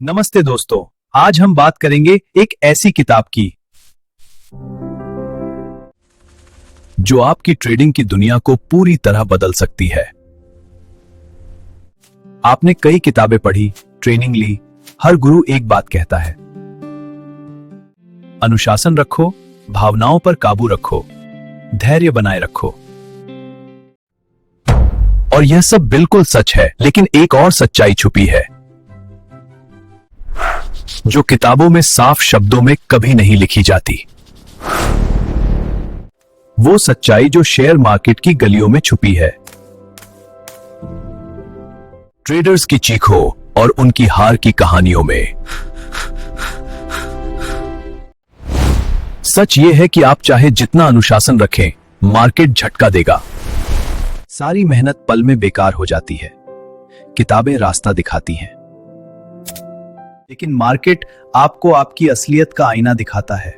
नमस्ते दोस्तों, आज हम बात करेंगे एक ऐसी किताब की जो आपकी ट्रेडिंग की दुनिया को पूरी तरह बदल सकती है। आपने कई किताबें पढ़ी, ट्रेनिंग ली, हर गुरु एक बात कहता है, अनुशासन रखो, भावनाओं पर काबू रखो, धैर्य बनाए रखो। और यह सब बिल्कुल सच है, लेकिन एक और सच्चाई छुपी है जो किताबों में साफ शब्दों में कभी नहीं लिखी जाती। वो सच्चाई जो शेयर मार्केट की गलियों में छुपी है, ट्रेडर्स की चीखों और उनकी हार की कहानियों में। सच ये है कि आप चाहे जितना अनुशासन रखें, मार्केट झटका देगा। सारी मेहनत पल में बेकार हो जाती है। किताबें रास्ता दिखाती हैं, लेकिन मार्केट आपको आपकी असलियत का आईना दिखाता है।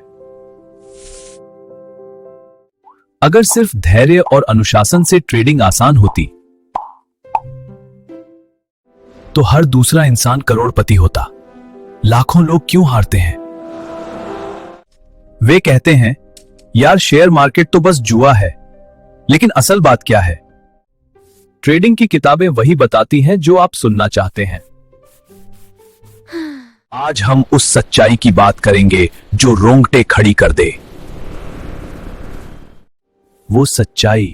अगर सिर्फ धैर्य और अनुशासन से ट्रेडिंग आसान होती तो हर दूसरा इंसान करोड़पति होता। लाखों लोग क्यों हारते हैं? वे कहते हैं, यार शेयर मार्केट तो बस जुआ है। लेकिन असल बात क्या है? ट्रेडिंग की किताबें वही बताती हैं जो आप सुनना चाहते हैं। आज हम उस सच्चाई की बात करेंगे जो रोंगटे खड़ी कर दे। वो सच्चाई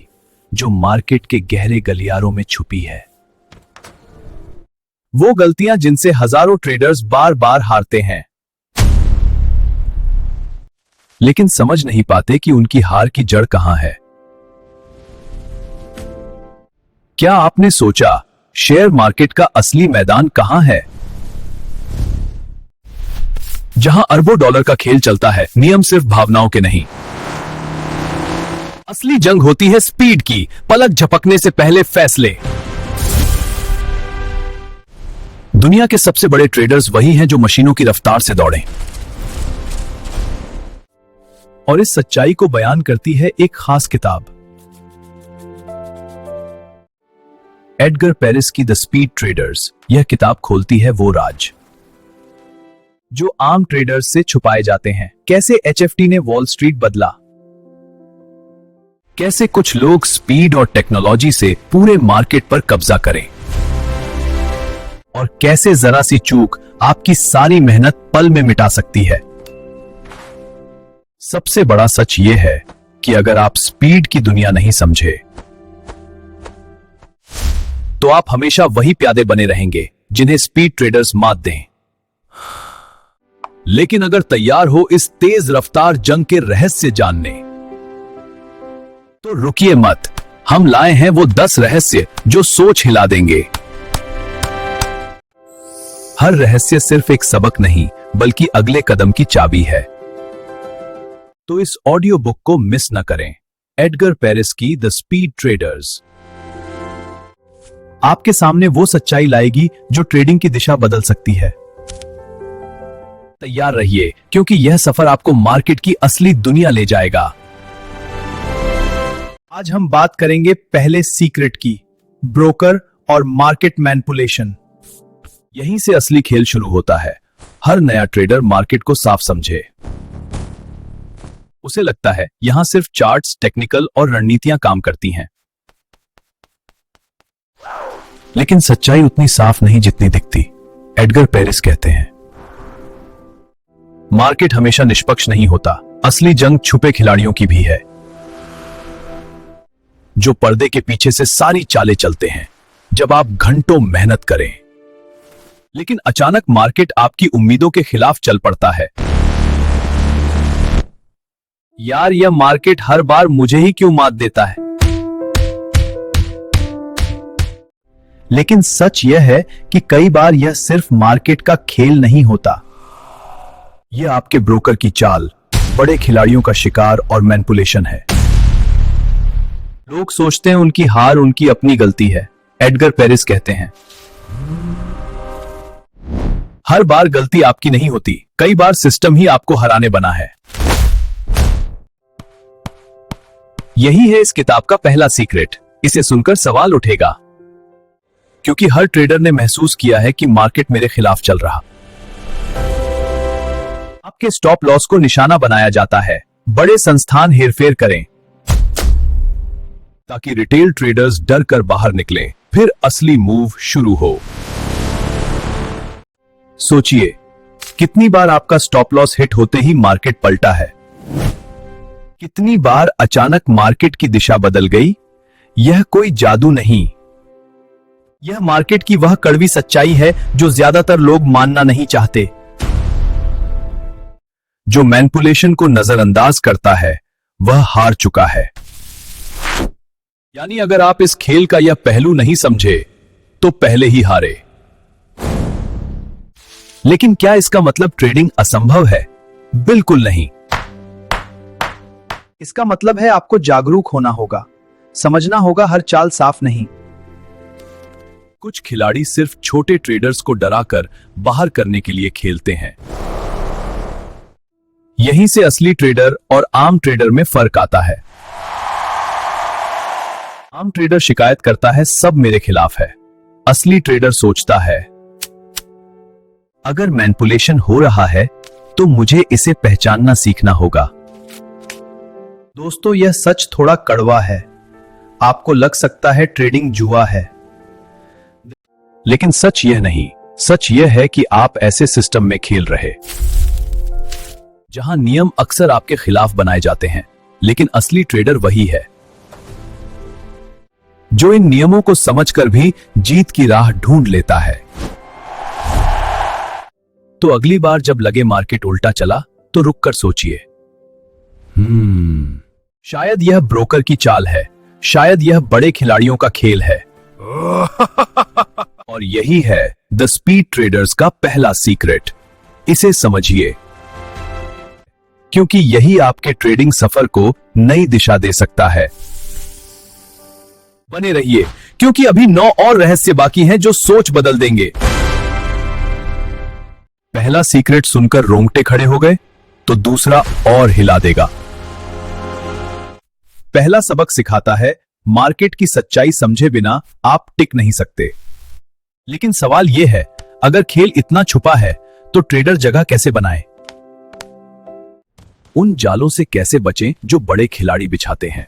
जो मार्केट के गहरे गलियारों में छुपी है। वो गलतियां जिनसे हजारों ट्रेडर्स बार बार हारते हैं, लेकिन समझ नहीं पाते कि उनकी हार की जड़ कहां है। क्या आपने सोचा शेयर मार्केट का असली मैदान कहां है? जहां अरबों डॉलर का खेल चलता है, नियम सिर्फ भावनाओं के नहीं। असली जंग होती है स्पीड की, पलक झपकने से पहले फैसले। दुनिया के सबसे बड़े ट्रेडर्स वही हैं जो मशीनों की रफ्तार से दौड़ें। और इस सच्चाई को बयान करती है एक खास किताब, एडगर पेरिस की द स्पीड ट्रेडर्स। यह किताब खोलती है वो राज जो आम ट्रेडर्स से छुपाए जाते हैं। कैसे एचएफटी ने वॉल स्ट्रीट बदला, कैसे कुछ लोग स्पीड और टेक्नोलॉजी से पूरे मार्केट पर कब्जा करें, और कैसे जरा सी चूक आपकी सारी मेहनत पल में मिटा सकती है। सबसे बड़ा सच यह है कि अगर आप स्पीड की दुनिया नहीं समझे तो आप हमेशा वही प्यादे बने रहेंगे जिन्हें स्पीड ट्रेडर्स मात दें। लेकिन अगर तैयार हो इस तेज रफ्तार जंग के रहस्य जानने, तो रुकिए मत। हम लाए हैं वो 10 रहस्य जो सोच हिला देंगे। हर रहस्य सिर्फ एक सबक नहीं, बल्कि अगले कदम की चाबी है। तो इस ऑडियो बुक को मिस न करें। एडगर पेरिस की द स्पीड ट्रेडर्स आपके सामने वो सच्चाई लाएगी जो ट्रेडिंग की दिशा बदल सकती है। तैयार रहिए, क्योंकि यह सफर आपको मार्केट की असली दुनिया ले जाएगा। आज हम बात करेंगे पहले सीक्रेट की, ब्रोकर और मार्केट मैनिपुलेशन। यहीं से असली खेल शुरू होता है। हर नया ट्रेडर मार्केट को साफ समझे। उसे लगता है यहां सिर्फ चार्ट्स, टेक्निकल और रणनीतियां काम करती हैं। लेकिन सच्चाई उतनी साफ नहीं जितनी दिखती। एडगर पेरिस कहते हैं, मार्केट हमेशा निष्पक्ष नहीं होता। असली जंग छुपे खिलाड़ियों की भी है, जो पर्दे के पीछे से सारी चालें चलते हैं। जब आप घंटों मेहनत करें, लेकिन अचानक मार्केट आपकी उम्मीदों के खिलाफ चल पड़ता है। यार, यह मार्केट हर बार मुझे ही क्यों मात देता है? लेकिन सच यह है कि कई बार यह सिर्फ मार्केट का खेल नहीं होता। यह आपके ब्रोकर की चाल, बड़े खिलाड़ियों का शिकार और मैनिपुलेशन है। लोग सोचते हैं उनकी हार उनकी अपनी गलती है। एडगर पेरिस कहते हैं, हर बार गलती आपकी नहीं होती, कई बार सिस्टम ही आपको हराने बना है। यही है इस किताब का पहला सीक्रेट। इसे सुनकर सवाल उठेगा, क्योंकि हर ट्रेडर ने महसूस किया है कि मार्केट मेरे खिलाफ चल रहा, आपके स्टॉप लॉस को निशाना बनाया जाता है। बड़े संस्थान हेरफेर करें ताकि रिटेल ट्रेडर्स डर कर बाहर निकलें, फिर असली मूव शुरू हो। सोचिए, कितनी बार आपका स्टॉप लॉस हिट होते ही मार्केट पलटा है? कितनी बार अचानक मार्केट की दिशा बदल गई? यह कोई जादू नहीं, यह मार्केट की वह कड़वी सच्चाई है जो ज्यादातर लोग मानना नहीं चाहते। जो मैनिपुलेशन को नजरअंदाज करता है वह हार चुका है। यानी अगर आप इस खेल का यह पहलू नहीं समझे तो पहले ही हारे। लेकिन क्या इसका मतलब ट्रेडिंग असंभव है? बिल्कुल नहीं। इसका मतलब है आपको जागरूक होना होगा, समझना होगा हर चाल साफ नहीं। कुछ खिलाड़ी सिर्फ छोटे ट्रेडर्स को डराकर बाहर करने के लिए खेलते हैं। यहीं से असली ट्रेडर और आम ट्रेडर में फर्क आता है। आम ट्रेडर शिकायत करता है सब मेरे खिलाफ है। असली ट्रेडर सोचता है अगर मैनिपुलेशन हो रहा है तो मुझे इसे पहचानना सीखना होगा। दोस्तों, यह सच थोड़ा कड़वा है। आपको लग सकता है ट्रेडिंग जुआ है, लेकिन सच यह नहीं। सच यह है कि आप ऐसे सिस्टम में खेल रहे जहां नियम अक्सर आपके खिलाफ बनाए जाते हैं, लेकिन असली ट्रेडर वही है जो इन नियमों को समझकर भी जीत की राह ढूंढ लेता है। तो अगली बार जब लगे मार्केट उल्टा चला तो रुककर सोचिए, शायद यह ब्रोकर की चाल है, शायद यह बड़े खिलाड़ियों का खेल है। और यही है द स्पीड ट्रेडर्स का पहला सीक्रेट। इसे समझिए, क्योंकि यही आपके ट्रेडिंग सफर को नई दिशा दे सकता है। बने रहिए, क्योंकि अभी 9 और रहस्य बाकी हैं जो सोच बदल देंगे। पहला सीक्रेट सुनकर रोंगटे खड़े हो गए तो दूसरा और हिला देगा। पहला सबक सिखाता है मार्केट की सच्चाई समझे बिना आप टिक नहीं सकते। लेकिन सवाल यह है, अगर खेल इतना छुपा है तो ट्रेडर जगह कैसे बनाए? उन जालों से कैसे बचें जो बड़े खिलाड़ी बिछाते हैं?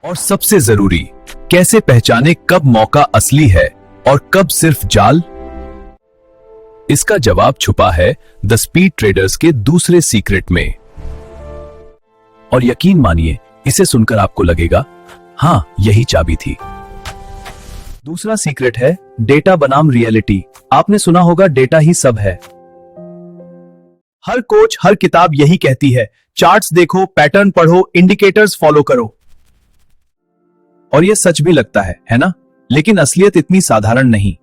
और सबसे जरूरी, कैसे पहचाने कब मौका असली है और कब सिर्फ जाल? इसका जवाब छुपा है द स्पीड ट्रेडर्स के दूसरे सीक्रेट में। और यकीन मानिए, इसे सुनकर आपको लगेगा हां, यही चाबी थी। दूसरा सीक्रेट है डेटा बनाम रियलिटी। आपने सुना होगा डेटा ही सब है। हर कोच, हर किताब यही कहती है, चार्ट्स देखो, पैटर्न पढ़ो, इंडिकेटर्स फॉलो करो। और यह सच भी लगता है ना? लेकिन असलियत इतनी साधारण नहीं।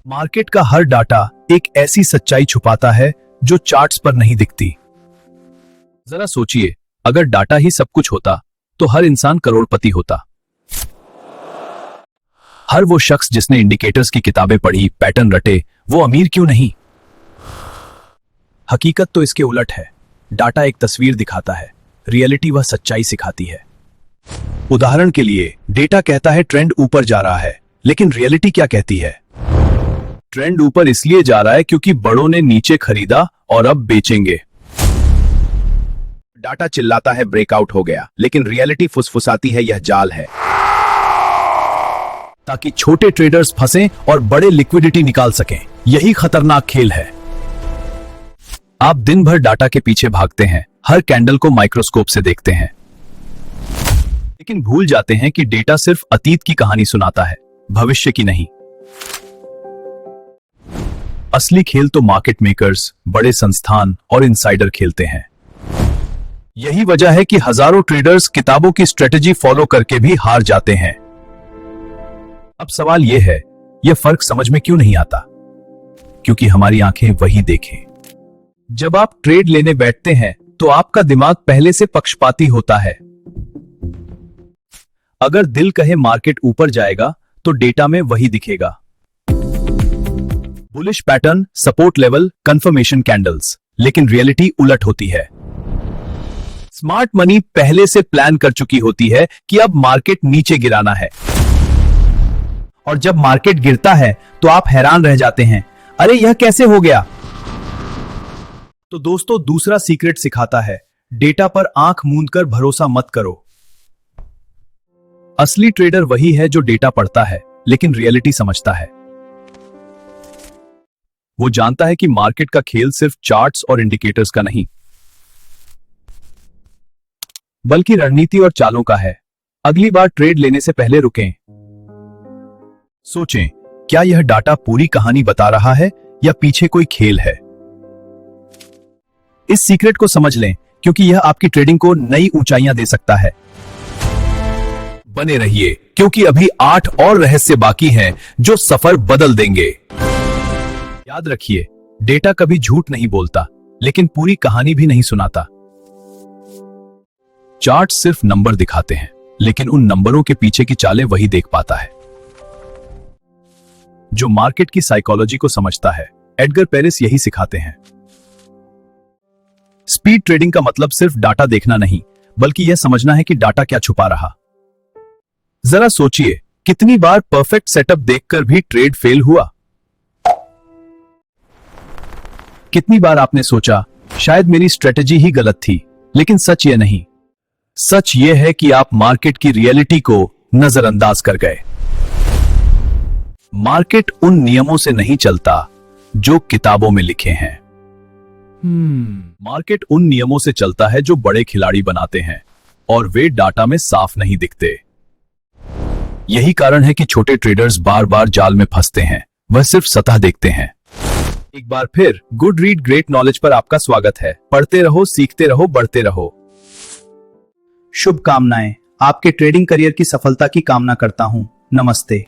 मार्केट का हर डाटा एक ऐसी सच्चाई छुपाता है जो चार्ट्स पर नहीं दिखती। जरा सोचिए, अगर डाटा ही सब कुछ होता तो हर इंसान करोड़पति होता। हर वो शख्स जिसने इंडिकेटर्स की किताबें पढ़ी, पैटर्न रटे, वो अमीर क्यों नहीं? हकीकत तो इसके उलट है। डाटा एक तस्वीर दिखाता है, रियलिटी वह सच्चाई सिखाती है। उदाहरण के लिए, डेटा कहता है ट्रेंड ऊपर जा रहा है, लेकिन रियलिटी क्या कहती है? ट्रेंड ऊपर इसलिए जा रहा है क्योंकि बड़ों ने नीचे खरीदा और अब बेचेंगे। डाटा चिल्लाता है ब्रेकआउट हो गया, लेकिन रियलिटी फुसफुसाती है यह जाल है, ताकि छोटे ट्रेडर्स फंसें और बड़े लिक्विडिटी निकाल सकें। यही खतरनाक खेल है। आप दिन भर डाटा के पीछे भागते हैं, हर कैंडल को माइक्रोस्कोप से देखते हैं, लेकिन भूल जाते हैं कि डेटा सिर्फ अतीत की कहानी सुनाता है, भविष्य की नहीं। असली खेल तो मार्केट मेकर्स, बड़े संस्थान और इनसाइडर खेलते हैं। यही वजह है कि हजारों ट्रेडर्स किताबों की स्ट्रेटेजी फॉलो करके भी हार जाते हैं। अब सवाल यह है, यह फर्क समझ में क्यों नहीं आता? क्योंकि हमारी आंखें वही देखें। जब आप ट्रेड लेने बैठते हैं तो आपका दिमाग पहले से पक्षपाती होता है। अगर दिल कहे मार्केट ऊपर जाएगा तो डेटा में वही दिखेगा, bullish pattern, support level, confirmation candles. लेकिन रियलिटी उलट होती है। स्मार्ट मनी पहले से प्लान कर चुकी होती है कि अब मार्केट नीचे गिराना है, और जब मार्केट गिरता है तो आप हैरान रह जाते हैं। अरे यह कैसे हो गया? तो दोस्तों दूसरा सीक्रेट सिखाता है, डेटा पर आंख मूंद कर भरोसा मत करो। असली ट्रेडर वही है जो डेटा पढ़ता है लेकिन रियलिटी समझता है। वो जानता है कि मार्केट का खेल सिर्फ चार्ट्स और इंडिकेटर्स का नहीं बल्कि रणनीति और चालों का है। अगली बार ट्रेड लेने से पहले रुकें, सोचें, क्या यह डाटा पूरी कहानी बता रहा है या पीछे कोई खेल है? इस सीक्रेट को समझ लें क्योंकि यह आपकी ट्रेडिंग को नई ऊंचाइयां दे सकता है। बने रहिए क्योंकि अभी 8 और रहस्य बाकी हैं जो सफर बदल देंगे। याद रखिए, डेटा कभी झूठ नहीं बोलता लेकिन पूरी कहानी भी नहीं सुनाता। चार्ट सिर्फ नंबर दिखाते हैं लेकिन उन नंबरों के पीछे की चालें वही देख पाता है जो मार्केट की साइकोलॉजी को समझता है। एडगर पेरिस यही सिखाते हैं। स्पीड ट्रेडिंग का मतलब सिर्फ डाटा देखना नहीं बल्कि यह समझना है कि डाटा क्या छुपा रहा। जरा सोचिए, कितनी बार परफेक्ट सेटअप देखकर भी ट्रेड फेल हुआ? कितनी बार आपने सोचा शायद मेरी स्ट्रेटजी ही गलत थी, लेकिन सच यह नहीं। सच यह है कि आप मार्केट की रियलिटी को नजरअंदाज कर गए। मार्केट उन नियमों से नहीं चलता जो किताबों में लिखे हैं। मार्केट उन नियमों से चलता है जो बड़े खिलाड़ी बनाते हैं और वे डाटा में साफ नहीं दिखते। यही कारण है कि छोटे ट्रेडर्स बार बार जाल में फंसते हैं, वह सिर्फ सतह देखते हैं। एक बार फिर गुड रीड ग्रेट नॉलेज पर आपका स्वागत है। पढ़ते रहो, सीखते रहो, बढ़ते रहो। शुभकामनाएं। आपके ट्रेडिंग करियर की सफलता की कामना करता हूं। नमस्ते।